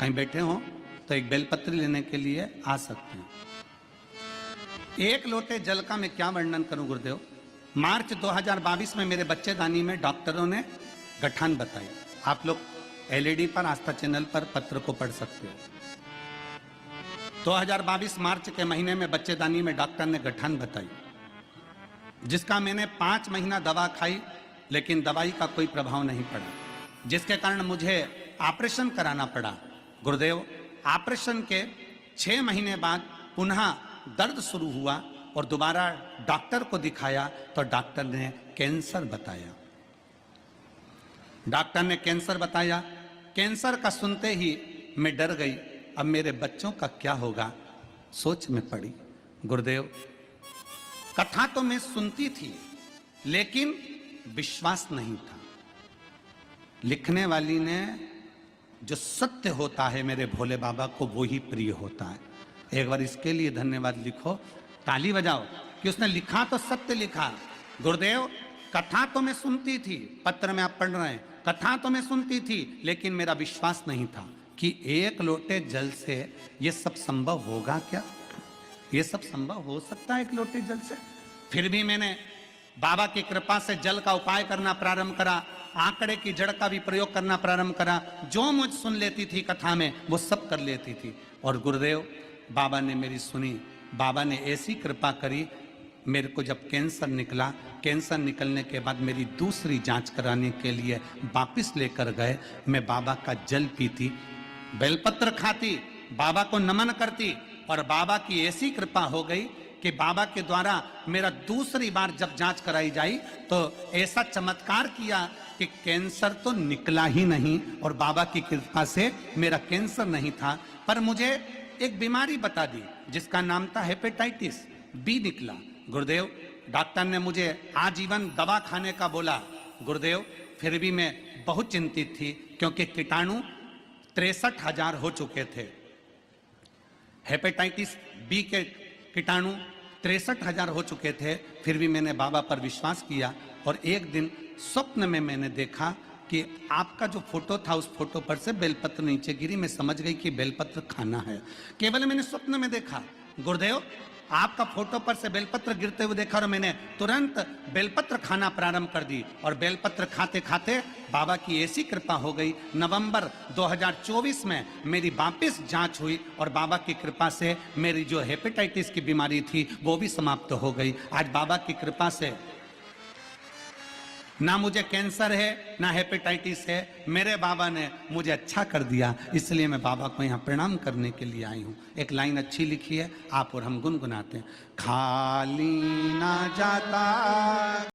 कहीं बैठे हो तो एक बेलपत्र लेने के लिए आ सकते हैं। एक लोटे जल का मैं क्या वर्णन करूं गुरुदेव। मार्च 2022 में मेरे बच्चेदानी में डॉक्टरों ने गठान बताई। आप लोग एलईडी पर आस्था चैनल पर पत्र को पढ़ सकते हो। 2022 मार्च के महीने में बच्चेदानी में डॉक्टर ने गठान बताई, जिसका मैंने 5 महीना दवा खाई, लेकिन दवाई का कोई प्रभाव नहीं पड़ा, जिसके कारण मुझे ऑपरेशन कराना पड़ा। गुरुदेव, ऑपरेशन के 6 महीने बाद पुनः दर्द शुरू हुआ और दोबारा डॉक्टर को दिखाया तो डॉक्टर ने कैंसर बताया। डॉक्टर ने कैंसर बताया। कैंसर का सुनते ही मैं डर गई। अब मेरे बच्चों का क्या होगा, सोच में पड़ी। गुरुदेव, कथा तो मैं सुनती थी लेकिन विश्वास नहीं था। लिखने वाली ने जो सत्य होता है मेरे भोले बाबा को वो ही प्रिय होता है। एक बार इसके लिए धन्यवाद लिखो, ताली बजाओ कि उसने लिखा तो सत्य लिखा। गुरुदेव, कथा तो मैं सुनती थी, पत्र में आप पढ़ रहे हैं, कथा तो मैं सुनती थी लेकिन मेरा विश्वास नहीं था कि एक लोटे जल से ये सब संभव होगा। क्या ये सब संभव हो सकता है एक लोटे जल से? फिर भी मैंने बाबा की कृपा से जल का उपाय करना प्रारंभ करा, आंकड़े की जड़ का भी प्रयोग करना प्रारंभ करा। जो मुझ सुन लेती थी कथा में वो सब कर लेती थी। और गुरुदेव, बाबा ने मेरी सुनी। बाबा ने ऐसी कृपा करी, मेरे को जब कैंसर निकला, कैंसर निकलने के बाद मेरी दूसरी जांच कराने के लिए वापस लेकर गए। मैं बाबा का जल पीती, बेलपत्र खाती, बाबा को नमन करती और बाबा की ऐसी कृपा हो गई कि बाबा के द्वारा मेरा दूसरी बार जब जांच कराई जाई तो ऐसा चमत्कार किया कि कैंसर तो निकला ही नहीं और बाबा की कृपा से मेरा कैंसर नहीं था, पर मुझे एक बीमारी बता दी जिसका नाम था हेपेटाइटिस बी निकला। गुरुदेव, डॉक्टर ने मुझे आजीवन दवा खाने का बोला। गुरुदेव, फिर भी मैं बहुत चिंतित थी क्योंकि कीटाणु 63,000 हो चुके थे। हेपेटाइटिस बी के कीटाणु 63,000 हो चुके थे। फिर भी मैंने बाबा पर विश्वास किया और एक दिन स्वप्न में मैंने देखा कि आपका जो फोटो था उस फोटो पर से बेलपत्र नीचे गिरी। मैं समझ गई कि बेलपत्र खाना है। केवल मैंने स्वप्न में देखा। गुरुदेव, आपका फोटो पर से बेलपत्र गिरते हुए देखा और मैंने तुरंत बेलपत्र खाना प्रारंभ कर दी और बेलपत्र खाते खाते बाबा की ऐसी कृपा हो गई। नवंबर 2024 में मेरी वापस जांच हुई और बाबा की कृपा से मेरी जो हेपेटाइटिस की बीमारी थी वो भी समाप्त हो गई। आज बाबा की कृपा से ना मुझे कैंसर है ना हेपेटाइटिस है। मेरे बाबा ने मुझे अच्छा कर दिया, इसलिए मैं बाबा को यहाँ प्रणाम करने के लिए आई हूँ। एक लाइन अच्छी लिखी है, आप और हम गुनगुनाते हैं। खाली ना जाता